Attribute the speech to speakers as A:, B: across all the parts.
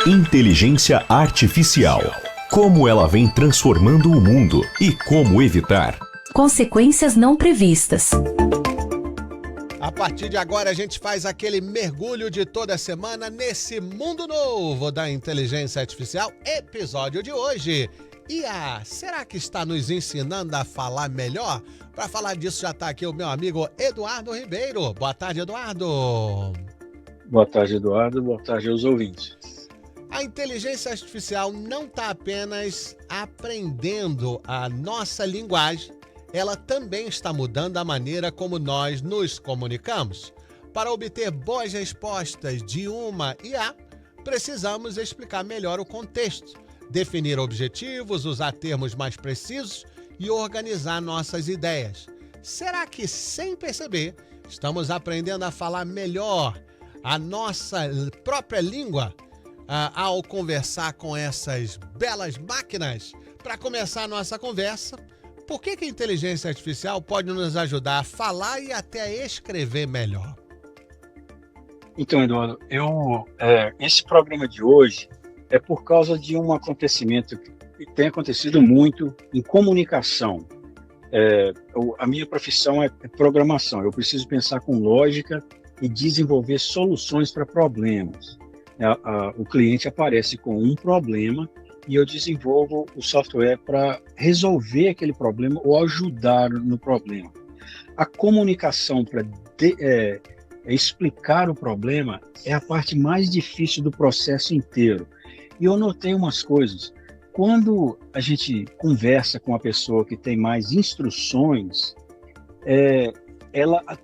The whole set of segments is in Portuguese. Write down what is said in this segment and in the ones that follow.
A: Inteligência Artificial. Como ela vem transformando o mundo e como evitar.
B: Consequências não previstas.
C: A partir de agora a gente faz aquele mergulho de toda semana nesse mundo novo da inteligência artificial. Episódio de hoje. IA, será que está nos ensinando a falar melhor? Para falar disso já está aqui o meu amigo Eduardo Ribeiro. Boa tarde, Eduardo.
D: Boa tarde, Eduardo. Boa tarde aos ouvintes.
C: A inteligência artificial não está apenas aprendendo a nossa linguagem, ela também está mudando a maneira como nós nos comunicamos. Para obter boas respostas de uma IA, precisamos explicar melhor o contexto, definir objetivos, usar termos mais precisos e organizar nossas ideias. Será que, sem perceber, estamos aprendendo a falar melhor a nossa própria língua ao conversar com essas belas máquinas? Para começar a nossa conversa, por que a inteligência artificial pode nos ajudar a falar e até a escrever melhor?
D: Então, Eduardo, esse programa de hoje é por causa de um acontecimento que tem acontecido muito em comunicação. A minha profissão é programação. Eu preciso pensar com lógica e desenvolver soluções para problemas. O cliente aparece com um problema e eu desenvolvo o software para resolver aquele problema ou ajudar no problema. A comunicação para explicar o problema é a parte mais difícil do processo inteiro. E eu notei umas coisas. Quando a gente conversa com uma pessoa que tem mais instruções,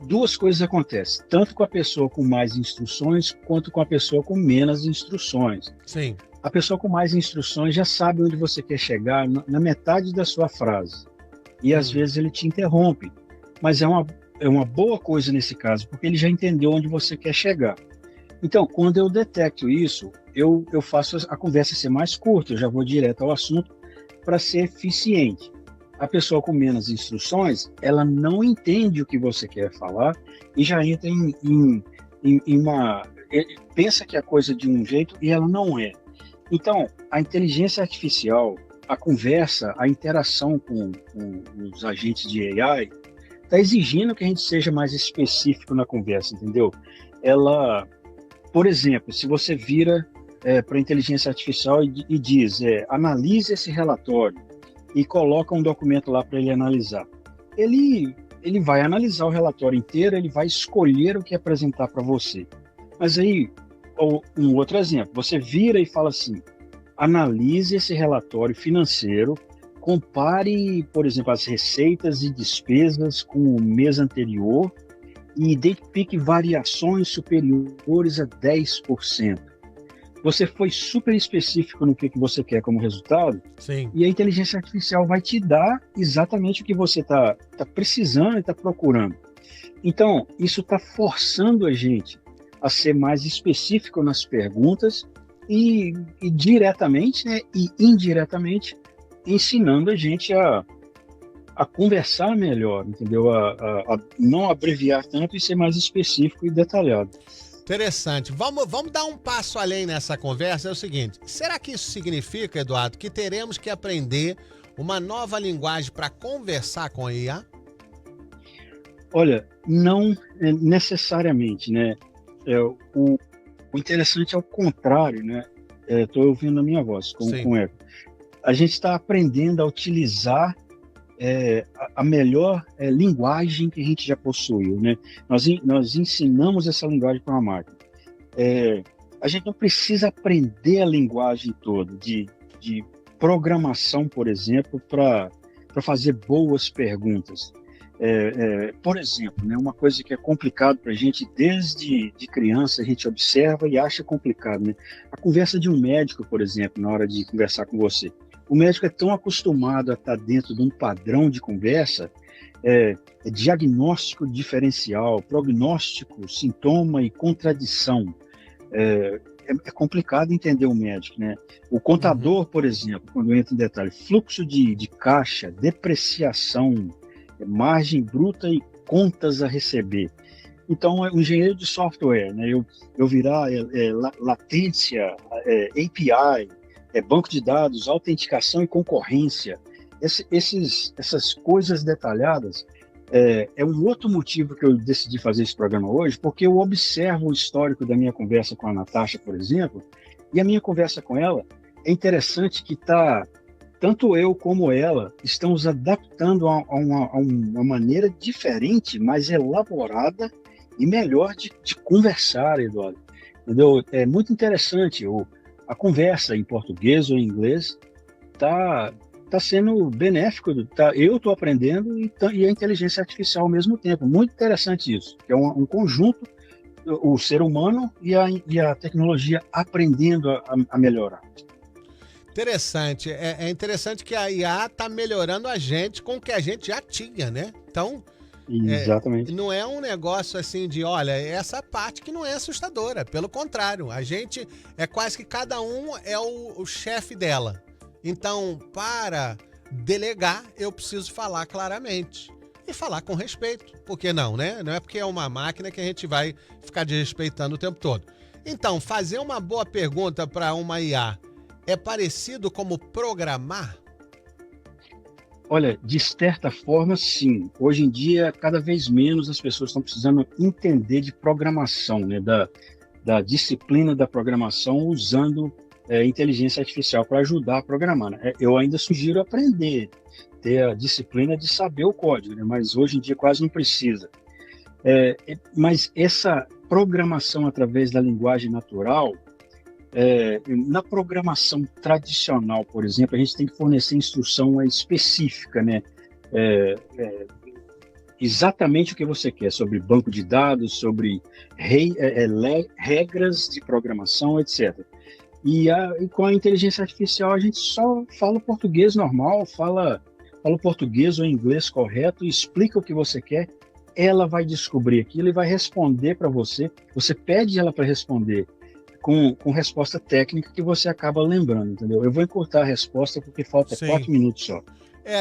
D: duas coisas acontecem, tanto com a pessoa com mais instruções, quanto com a pessoa com menos instruções.
C: Sim.
D: A pessoa com mais instruções já sabe onde você quer chegar na metade da sua frase. E às vezes ele te interrompe. Mas é uma boa coisa nesse caso, porque ele já entendeu onde você quer chegar. Então, quando eu detecto isso, eu faço a conversa ser mais curta, eu já vou direto ao assunto para ser eficiente. A pessoa com menos instruções, ela não entende o que você quer falar e já entra pensa que é coisa de um jeito e ela não é. Então, a inteligência artificial, a conversa, a interação com os agentes de AI, está exigindo que a gente seja mais específico na conversa, entendeu? Ela, por exemplo, se você vira para a inteligência artificial e diz, analise esse relatório, e coloca um documento lá para ele analisar. Ele vai analisar o relatório inteiro, ele vai escolher o que apresentar para você. Mas aí, um outro exemplo, você vira e fala assim, analise esse relatório financeiro, compare, por exemplo, as receitas e despesas com o mês anterior e identifique variações superiores a 10%. Você foi super específico no que você quer como resultado.
C: Sim.
D: E a inteligência artificial vai te dar exatamente o que você está precisando e está procurando. Então, isso está forçando a gente a ser mais específico nas perguntas e diretamente, né, e indiretamente ensinando a gente a conversar melhor, entendeu? A não abreviar tanto e ser mais específico e detalhado.
C: Interessante. Vamos dar um passo além nessa conversa. É o seguinte, será que isso significa, Eduardo, que teremos que aprender uma nova linguagem para conversar com a IA?
D: Olha, não necessariamente, né? O interessante é o contrário, né? Estou ouvindo a minha voz com eco. A gente está aprendendo a utilizar a melhor linguagem que a gente já possuiu, né? Nós ensinamos essa linguagem para uma máquina. A gente não precisa aprender a linguagem toda, de programação, por exemplo, para fazer boas perguntas. Por exemplo, né, uma coisa que é complicado para a gente, desde de criança, a gente observa e acha complicado, né? A conversa de um médico, por exemplo, na hora de conversar com você. O médico é tão acostumado a estar dentro de um padrão de conversa, diagnóstico diferencial, prognóstico, sintoma e contradição. É complicado entender o médico, né? O contador, por exemplo, quando entra em detalhe, fluxo de caixa, depreciação, margem bruta e contas a receber. Então, é um engenheiro de software, né? Eu virar latência, API, banco de dados, autenticação e concorrência. Essas coisas detalhadas é um outro motivo que eu decidi fazer esse programa hoje, porque eu observo o histórico da minha conversa com a Natasha, por exemplo, e a minha conversa com ela é interessante que tanto eu como ela estamos adaptando a uma maneira diferente, mais elaborada e melhor de conversar, Eduardo. Entendeu? É muito interessante. A conversa em português ou em inglês está sendo benéfico. Eu estou aprendendo e a inteligência artificial ao mesmo tempo. Muito interessante isso. É um conjunto, o ser humano e a tecnologia aprendendo a melhorar.
C: Interessante. É interessante que a IA está melhorando a gente com o que a gente já tinha, né? Então,
D: Exatamente.
C: não é um negócio assim de, olha, essa parte que não é assustadora. Pelo contrário, a gente é quase que cada um é o chefe dela. Então, para delegar, eu preciso falar claramente. E falar com respeito. Por que não, né? Não é porque é uma máquina que a gente vai ficar desrespeitando o tempo todo. Então, fazer uma boa pergunta para uma IA é parecido como programar?
D: Olha, de certa forma, sim. Hoje em dia, cada vez menos as pessoas estão precisando entender de programação, né? Da disciplina da programação usando inteligência artificial para ajudar a programar, né? Eu ainda sugiro aprender, ter a disciplina de saber o código, né? Mas hoje em dia quase não precisa. Mas essa programação através da linguagem natural, na programação tradicional, por exemplo, a gente tem que fornecer instrução específica, né? Exatamente o que você quer, sobre banco de dados, sobre regras de programação, etc. E com a inteligência artificial, a gente só fala o português normal, fala o português ou inglês correto, explica o que você quer, ela vai descobrir aquilo e vai responder para você. Você pede ela para responder com resposta técnica que você acaba lembrando, entendeu? Eu vou encurtar a resposta porque falta 4 minutos só.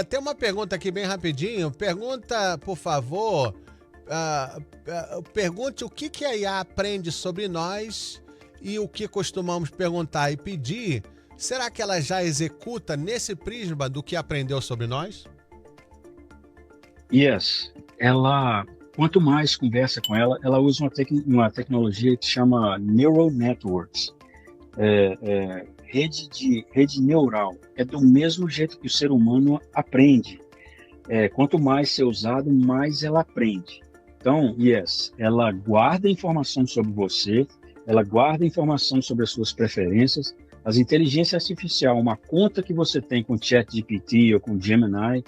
C: Tem uma pergunta aqui bem rapidinho. Pergunta, por favor, pergunte o que a IA aprende sobre nós e o que costumamos perguntar e pedir. Será que ela já executa nesse prisma do que aprendeu sobre nós?
D: Yes. Quanto mais conversa com ela, ela usa uma tecnologia que chama Neural Networks, rede neural. É do mesmo jeito que o ser humano aprende. Quanto mais ser usado, mais ela aprende. Então, ela guarda informação sobre você, ela guarda informação sobre as suas preferências. As inteligências artificiais, uma conta que você tem com o ChatGPT ou com o Gemini,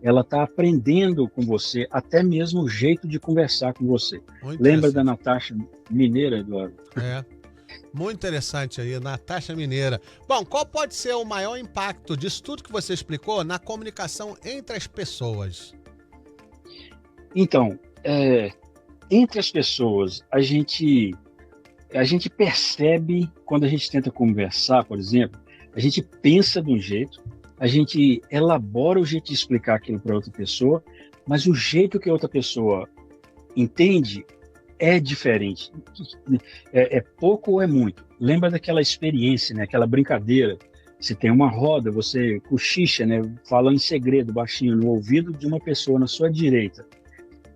D: ela está aprendendo com você, até mesmo o jeito de conversar com você. Lembra da Natasha Mineira, Eduardo?
C: Muito interessante aí, Natasha Mineira. Bom, qual pode ser o maior impacto disso tudo que você explicou na comunicação entre as pessoas?
D: Então, entre as pessoas, a gente percebe, quando a gente tenta conversar, por exemplo, a gente pensa de um jeito, a gente elabora o jeito de explicar aquilo para outra pessoa, mas o jeito que a outra pessoa entende é diferente. É pouco ou é muito. Lembra daquela experiência, né? Aquela brincadeira. Você tem uma roda, você cochicha, né? Fala em segredo, baixinho, no ouvido de uma pessoa na sua direita.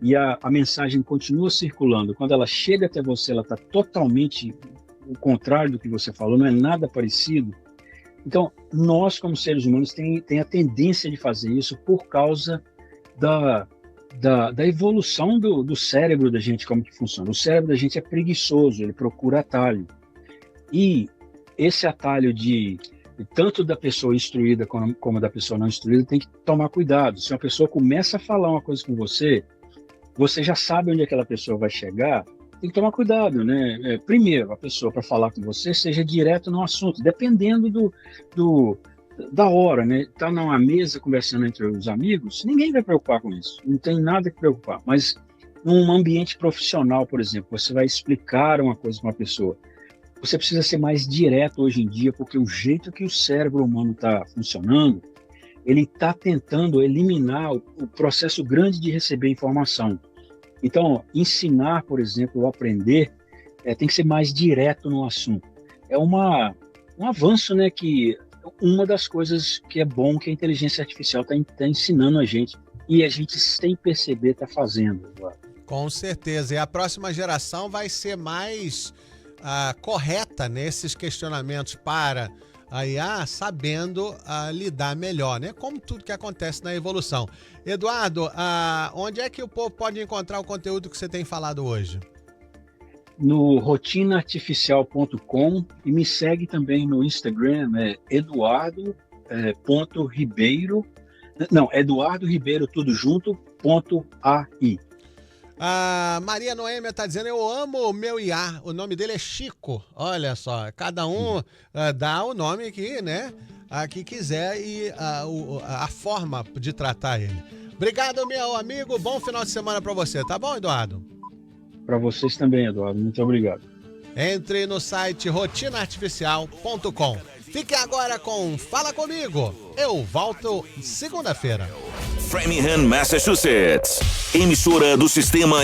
D: E a mensagem continua circulando. Quando ela chega até você, ela está totalmente o contrário do que você falou, não é nada parecido. Então, nós, como seres humanos, tem a tendência de fazer isso por causa da evolução do cérebro da gente, como que funciona. O cérebro da gente é preguiçoso, ele procura atalho. E esse atalho tanto da pessoa instruída como da pessoa não instruída tem que tomar cuidado. Se uma pessoa começa a falar uma coisa com você, você já sabe onde aquela pessoa vai chegar, tem que tomar cuidado, né? Primeiro, a pessoa, para falar com você, seja direto no assunto, dependendo da hora, né? Tá numa mesa conversando entre os amigos, ninguém vai preocupar com isso, não tem nada que preocupar. Mas num ambiente profissional, por exemplo, você vai explicar uma coisa para uma pessoa, você precisa ser mais direto hoje em dia, porque o jeito que o cérebro humano está funcionando, ele está tentando eliminar o processo grande de receber informação. Então, ensinar, por exemplo, ou aprender, tem que ser mais direto no assunto. É um avanço, né, que uma das coisas que é bom que a inteligência artificial está ensinando a gente, e a gente, sem perceber, está fazendo.
C: Com certeza. E a próxima geração vai ser mais correta nesses questionamentos para a IA, sabendo lidar melhor, né? Como tudo que acontece na evolução. Eduardo, onde é que o povo pode encontrar o conteúdo que você tem falado hoje?
D: No rotinaartificial.com, e me segue também no Instagram, Eduardo.ribeiro, Eduardo Ribeiro, tudo junto, .ai.
C: A Maria Noêmia está dizendo, eu amo o meu IA, o nome dele é Chico. Olha só, cada um dá o nome que, né, que quiser e a forma de tratar ele. Obrigado, meu amigo, bom final de semana para você, tá bom, Eduardo?
D: Para vocês também, Eduardo, muito obrigado.
C: Entre no site rotinaartificial.com. Fique agora com Fala Comigo. Eu volto segunda-feira.
E: Framingham, Massachusetts. Emissora do Sistema